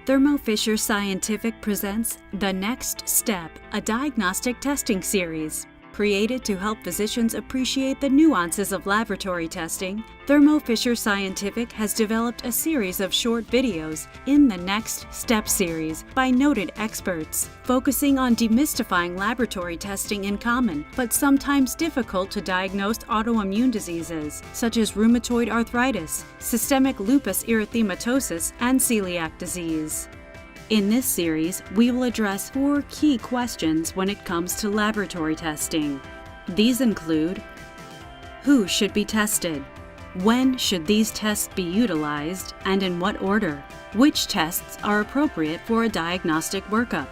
Thermo Fisher Scientific presents The Next Step, a diagnostic testing series. Created to help physicians appreciate the nuances of laboratory testing, Thermo Fisher Scientific has developed a series of short videos in the Next Step series by noted experts, focusing on demystifying laboratory testing in common, but sometimes difficult to diagnose autoimmune diseases, such as rheumatoid arthritis, systemic lupus erythematosus, and celiac disease. In this series, we will address 4 key questions when it comes to laboratory testing. These include: who should be tested? When should these tests be utilized, and in what order? Which tests are appropriate for a diagnostic workup?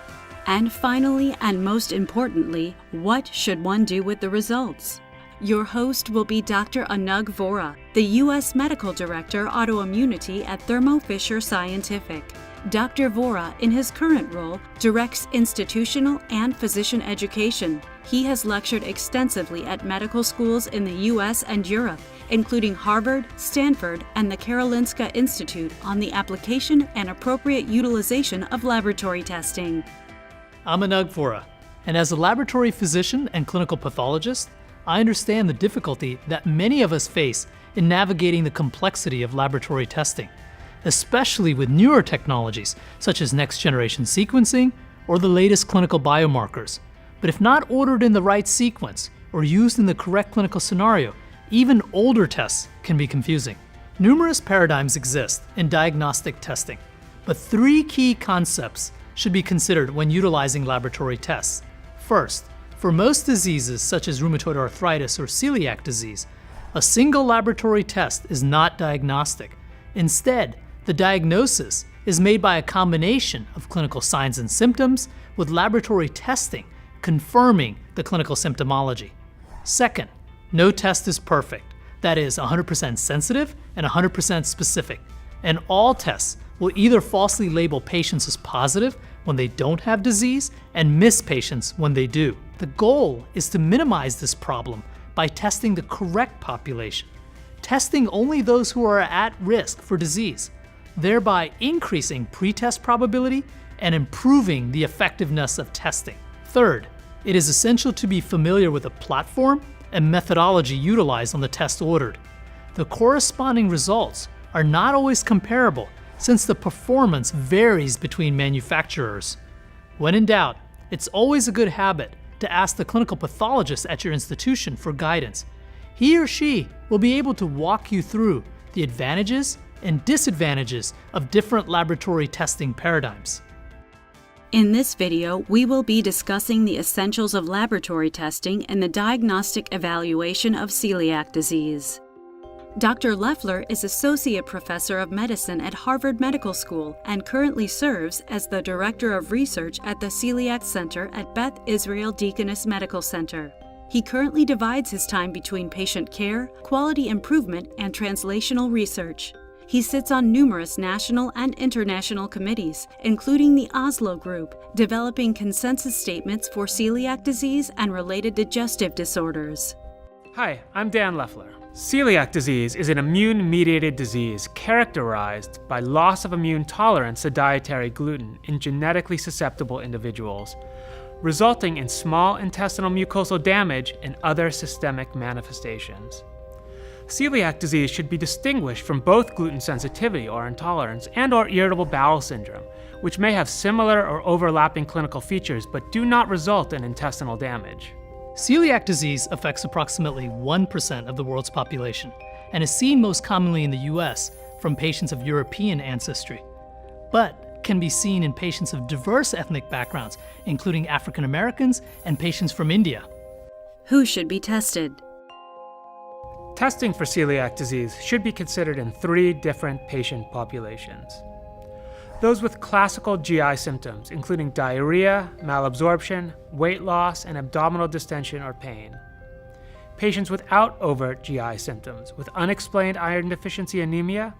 And finally, and most importantly, what should one do with the results? Your host will be Dr. Anagh Vora, the U.S. Medical Director Autoimmunity at Thermo Fisher Scientific. Dr. Vora, in his current role, directs institutional and physician education. He has lectured extensively at medical schools in the U.S. and Europe, including Harvard, Stanford, and the Karolinska Institute, on the application and appropriate utilization of laboratory testing. I'm Anagh Vora, and as a laboratory physician and clinical pathologist, I understand the difficulty that many of us face in navigating the complexity of laboratory testing, especially with newer technologies such as next-generation sequencing or the latest clinical biomarkers. But if not ordered in the right sequence or used in the correct clinical scenario, even older tests can be confusing. Numerous paradigms exist in diagnostic testing, but 3 key concepts should be considered when utilizing laboratory tests. First, for most diseases such as rheumatoid arthritis or celiac disease, a single laboratory test is not diagnostic. Instead, the diagnosis is made by a combination of clinical signs and symptoms, with laboratory testing confirming the clinical symptomology. Second, no test is perfect, that is 100% sensitive and 100% specific, and all tests will either falsely label patients as positive when they don't have disease and miss patients when they do. The goal is to minimize this problem by testing the correct population, testing only those who are at risk for disease, thereby increasing pretest probability and improving the effectiveness of testing. Third, it is essential to be familiar with the platform and methodology utilized on the test ordered. The corresponding results are not always comparable since the performance varies between manufacturers. When in doubt, it's always a good habit to ask the clinical pathologist at your institution for guidance. He or she will be able to walk you through the advantages and disadvantages of different laboratory testing paradigms. In this video, we will be discussing the essentials of laboratory testing in the diagnostic evaluation of celiac disease. Dr. Leffler is Associate Professor of Medicine at Harvard Medical School and currently serves as the Director of Research at the Celiac Center at Beth Israel Deaconess Medical Center. He currently divides his time between patient care, quality improvement, and translational research. He sits on numerous national and international committees, including the Oslo Group, developing consensus statements for celiac disease and related digestive disorders. Hi, I'm Dan Leffler. Celiac disease is an immune-mediated disease characterized by loss of immune tolerance to dietary gluten in genetically susceptible individuals, resulting in small intestinal mucosal damage and other systemic manifestations. Celiac disease should be distinguished from both gluten sensitivity or intolerance and/or irritable bowel syndrome, which may have similar or overlapping clinical features but do not result in intestinal damage. Celiac disease affects approximately 1% of the world's population and is seen most commonly in the US from patients of European ancestry, but can be seen in patients of diverse ethnic backgrounds, including African Americans and patients from India. Who should be tested? Testing for celiac disease should be considered in 3 different patient populations. Those with classical GI symptoms, including diarrhea, malabsorption, weight loss, and abdominal distension or pain. Patients without overt GI symptoms, with unexplained iron deficiency anemia,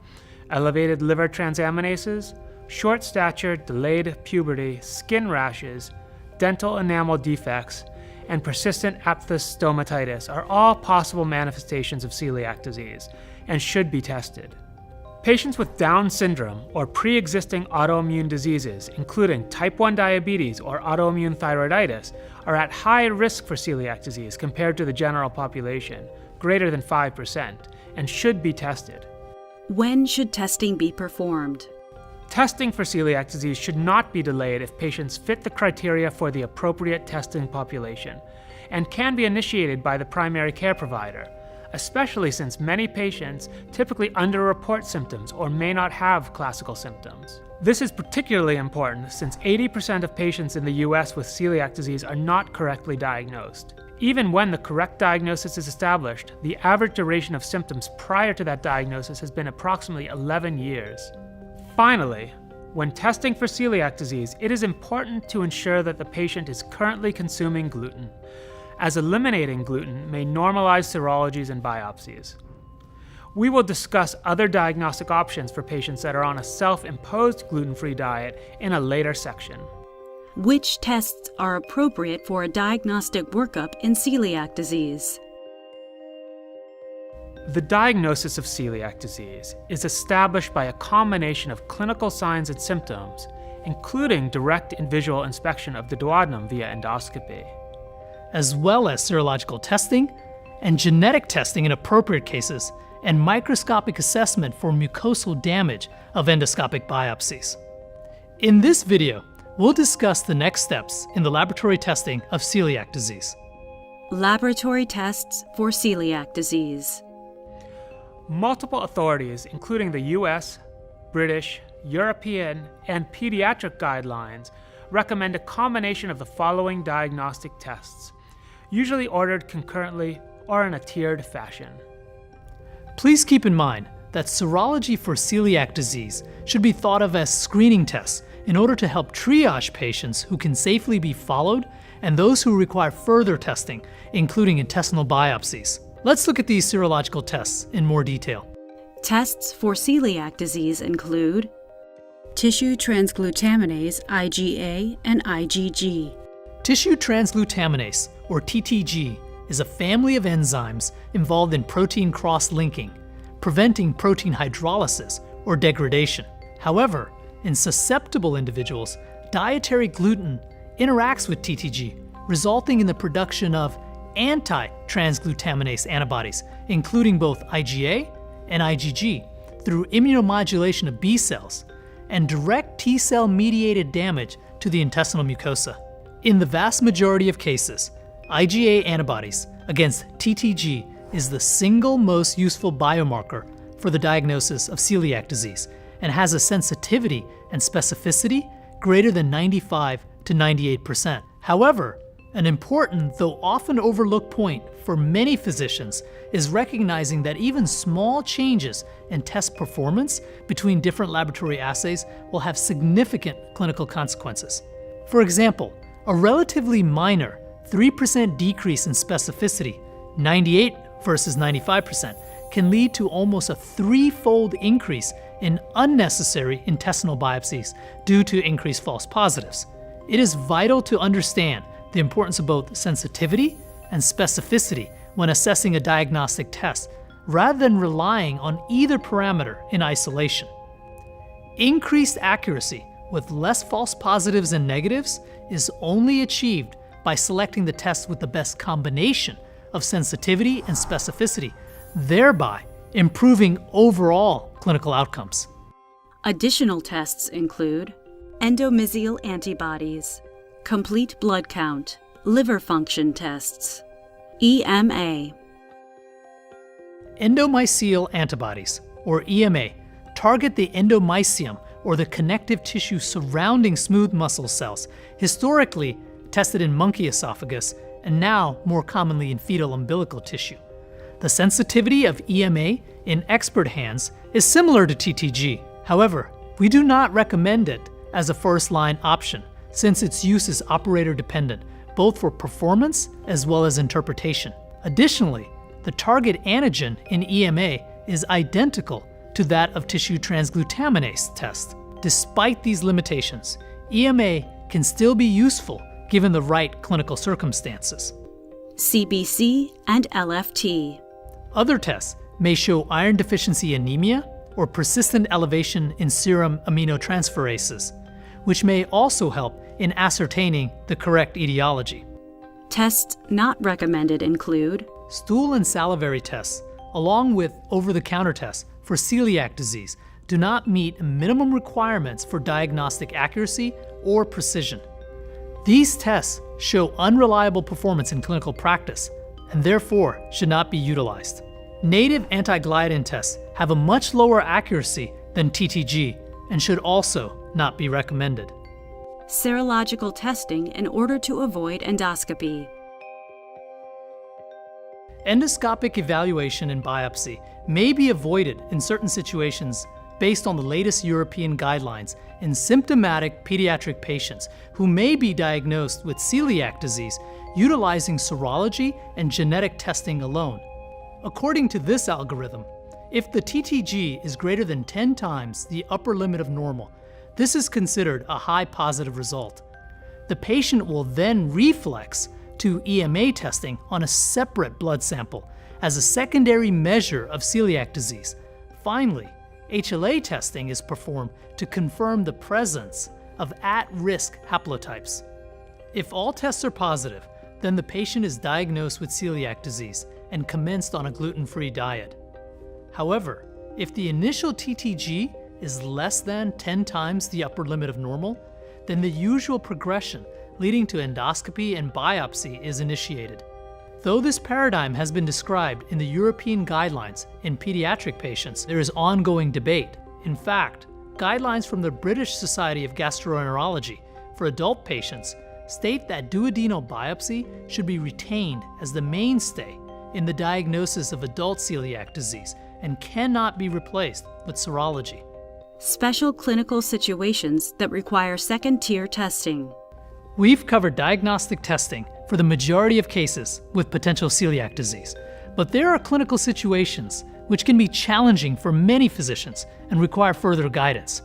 elevated liver transaminases, short stature, delayed puberty, skin rashes, dental enamel defects, and persistent aphthous stomatitis are all possible manifestations of celiac disease and should be tested. Patients with Down syndrome or pre-existing autoimmune diseases, including type 1 diabetes or autoimmune thyroiditis, are at high risk for celiac disease compared to the general population, greater than 5%, and should be tested. When should testing be performed? Testing for celiac disease should not be delayed if patients fit the criteria for the appropriate testing population, and can be initiated by the primary care provider, especially since many patients typically underreport symptoms or may not have classical symptoms. This is particularly important since 80% of patients in the US with celiac disease are not correctly diagnosed. Even when the correct diagnosis is established, the average duration of symptoms prior to that diagnosis has been approximately 11 years. Finally, when testing for celiac disease, it is important to ensure that the patient is currently consuming gluten, as eliminating gluten may normalize serologies and biopsies. We will discuss other diagnostic options for patients that are on a self-imposed gluten-free diet in a later section. Which tests are appropriate for a diagnostic workup in celiac disease? The diagnosis of celiac disease is established by a combination of clinical signs and symptoms, including direct and visual inspection of the duodenum via endoscopy, as well as serological testing and genetic testing in appropriate cases, and microscopic assessment for mucosal damage of endoscopic biopsies. In this video, we'll discuss the next steps in the laboratory testing of celiac disease. Laboratory tests for celiac disease. Multiple authorities, including the US, British, European, and pediatric guidelines, recommend a combination of the following diagnostic tests, usually ordered concurrently or in a tiered fashion. Please keep in mind that serology for celiac disease should be thought of as screening tests in order to help triage patients who can safely be followed and those who require further testing, including intestinal biopsies. Let's look at these serological tests in more detail. Tests for celiac disease include tissue transglutaminase IgA and IgG. Tissue transglutaminase, or TTG, is a family of enzymes involved in protein cross-linking, preventing protein hydrolysis or degradation. However, in susceptible individuals, dietary gluten interacts with TTG, resulting in the production of anti-transglutaminase antibodies, including both IgA and IgG, through immunomodulation of B cells and direct T cell mediated damage to the intestinal mucosa. In the vast majority of cases, IgA antibodies against TTG is the single most useful biomarker for the diagnosis of celiac disease and has a sensitivity and specificity greater than 95 to 98%. However, an important, though often overlooked point for many physicians is recognizing that even small changes in test performance between different laboratory assays will have significant clinical consequences. For example, a relatively minor 3% decrease in specificity, 98 versus 95%, can lead to almost a threefold increase in unnecessary intestinal biopsies due to increased false positives. It is vital to understand the importance of both sensitivity and specificity when assessing a diagnostic test, rather than relying on either parameter in isolation. Increased accuracy with less false positives and negatives is only achieved by selecting the test with the best combination of sensitivity and specificity, thereby improving overall clinical outcomes. Additional tests include endomysial antibodies, complete blood count, liver function tests, EMA. Endomysial antibodies, or EMA, target the endomysium, or the connective tissue surrounding smooth muscle cells, historically tested in monkey esophagus and now more commonly in fetal umbilical tissue. The sensitivity of EMA in expert hands is similar to TTG. However, we do not recommend it as a first-line option since its use is operator-dependent, both for performance as well as interpretation. Additionally, the target antigen in EMA is identical to that of tissue transglutaminase test. Despite these limitations, EMA can still be useful given the right clinical circumstances. CBC and LFT. Other tests may show iron deficiency anemia or persistent elevation in serum aminotransferases, which may also help in ascertaining the correct etiology. Tests not recommended include Stool and salivary tests, along with over-the-counter tests for celiac disease, do not meet minimum requirements for diagnostic accuracy or precision. These tests show unreliable performance in clinical practice and therefore should not be utilized. Native anti-gliadin tests have a much lower accuracy than TTG and should also not be recommended. serological testing in order to avoid endoscopy. Endoscopic evaluation and biopsy may be avoided in certain situations based on the latest European guidelines in symptomatic pediatric patients who may be diagnosed with celiac disease utilizing serology and genetic testing alone. According to this algorithm, if the TTG is greater than 10 times the upper limit of normal, this is considered a high positive result. The patient will then reflex to EMA testing on a separate blood sample as a secondary measure of celiac disease. Finally, HLA testing is performed to confirm the presence of at-risk haplotypes. If all tests are positive, then the patient is diagnosed with celiac disease and commenced on a gluten-free diet. However, if the initial TTG is less than 10 times the upper limit of normal, then the usual progression leading to endoscopy and biopsy is initiated. Though this paradigm has been described in the European guidelines in pediatric patients, there is ongoing debate. In fact, guidelines from the British Society of Gastroenterology for adult patients state that duodenal biopsy should be retained as the mainstay in the diagnosis of adult celiac disease and cannot be replaced with serology. Special clinical situations that require second-tier testing. We've covered diagnostic testing for the majority of cases with potential celiac disease, but there are clinical situations which can be challenging for many physicians and require further guidance.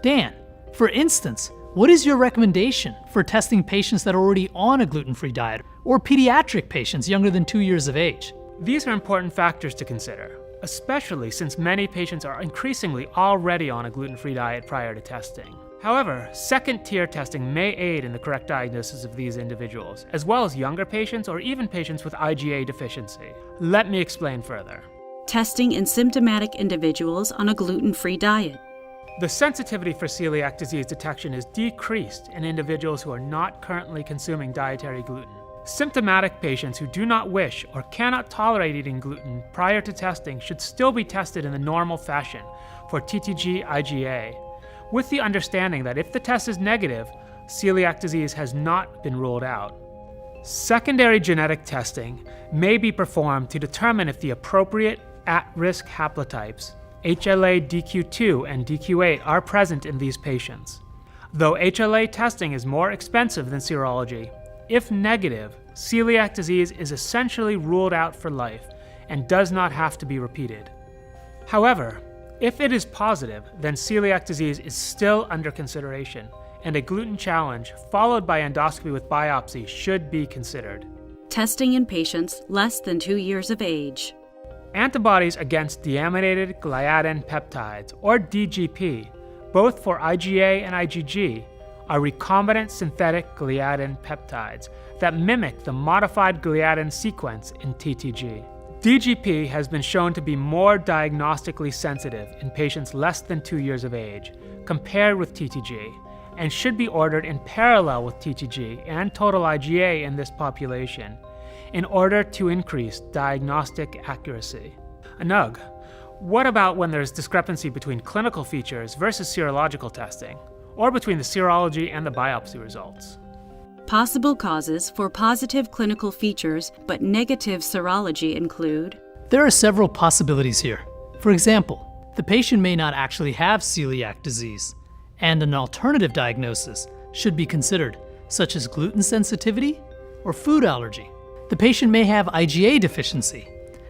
Dan, for instance, what is your recommendation for testing patients that are already on a gluten-free diet or pediatric patients younger than 2 years of age? These are important factors to consider, especially since many patients are increasingly already on a gluten-free diet prior to testing. However, second-tier testing may aid in the correct diagnosis of these individuals, as well as younger patients or even patients with IgA deficiency. Let me explain further. Testing in symptomatic individuals on a gluten-free diet. The sensitivity for celiac disease detection is decreased in individuals who are not currently consuming dietary gluten. Symptomatic patients who do not wish or cannot tolerate eating gluten prior to testing should still be tested in the normal fashion for TTG-IgA, with the understanding that if the test is negative, celiac disease has not been ruled out. Secondary genetic testing may be performed to determine if the appropriate at-risk haplotypes, HLA-DQ2 and DQ8, are present in these patients. Though HLA testing is more expensive than serology, if negative, celiac disease is essentially ruled out for life and does not have to be repeated. However, if it is positive, then celiac disease is still under consideration, and a gluten challenge followed by endoscopy with biopsy should be considered. Testing in patients less than 2 years of age. Antibodies against deaminated gliadin peptides, or DGP, both for IgA and IgG, are recombinant synthetic gliadin peptides that mimic the modified gliadin sequence in TTG. DGP has been shown to be more diagnostically sensitive in patients less than 2 years of age compared with TTG, and should be ordered in parallel with TTG and total IgA in this population in order to increase diagnostic accuracy. Anagh, what about when there's discrepancy between clinical features versus serological testing, or between the serology and the biopsy results? Possible causes for positive clinical features but negative serology include There are several possibilities here. For example, the patient may not actually have celiac disease, and an alternative diagnosis should be considered, such as gluten sensitivity or food allergy. The patient may have IgA deficiency,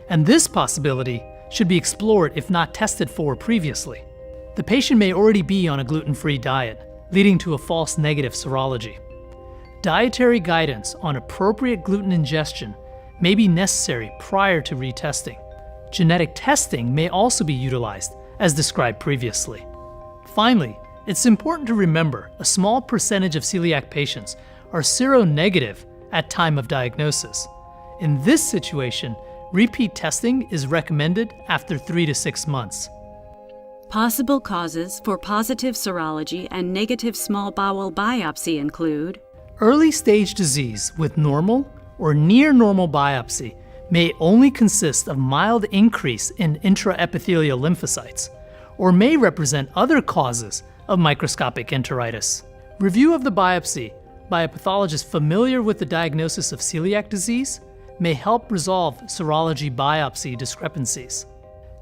and this possibility should be explored if not tested for previously. The patient may already be on a gluten-free diet, leading to a false negative serology. Dietary guidance on appropriate gluten ingestion may be necessary prior to retesting. Genetic testing may also be utilized, as described previously. Finally, it's important to remember a small percentage of celiac patients are seronegative at time of diagnosis. In this situation, repeat testing is recommended after 3 to 6 months. Possible causes for positive serology and negative small bowel biopsy include early-stage disease with normal or near-normal biopsy may only consist of mild increase in intraepithelial lymphocytes, or may represent other causes of microscopic enteritis. Review of the biopsy by a pathologist familiar with the diagnosis of celiac disease may help resolve serology biopsy discrepancies.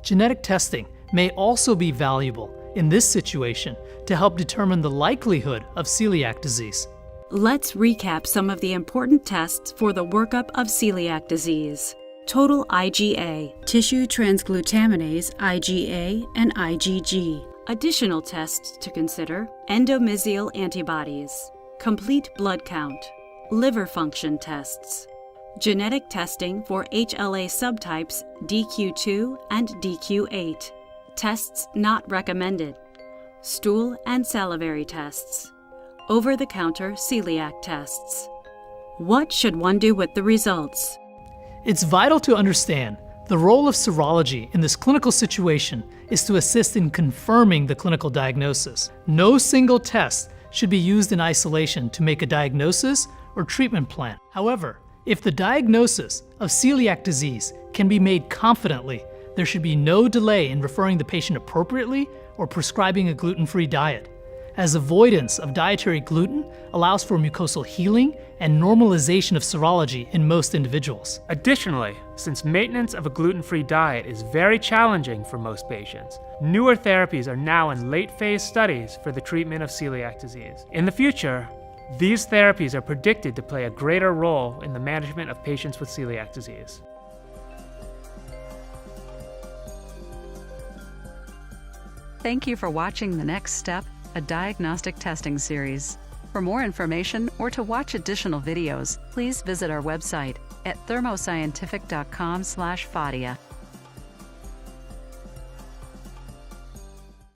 Genetic testing may also be valuable in this situation to help determine the likelihood of celiac disease. Let's recap some of the important tests for the workup of celiac disease. Total IgA, tissue transglutaminase IgA and IgG. Additional tests to consider: endomysial antibodies, complete blood count, liver function tests, genetic testing for HLA subtypes DQ2 and DQ8, tests not recommended, stool and salivary tests, over-the-counter celiac tests. What should one do with the results? It's vital to understand the role of serology in this clinical situation is to assist in confirming the clinical diagnosis. No single test should be used in isolation to make a diagnosis or treatment plan. However, if the diagnosis of celiac disease can be made confidently, there should be no delay in referring the patient appropriately or prescribing a gluten-free diet, as avoidance of dietary gluten allows for mucosal healing and normalization of serology in most individuals. Additionally, since maintenance of a gluten-free diet is very challenging for most patients, newer therapies are now in late-phase studies for the treatment of celiac disease. In the future, these therapies are predicted to play a greater role in the management of patients with celiac disease. Thank you for watching The Next Step, a diagnostic testing series. For more information or to watch additional videos, please visit our website at thermoscientific.com/Fadia.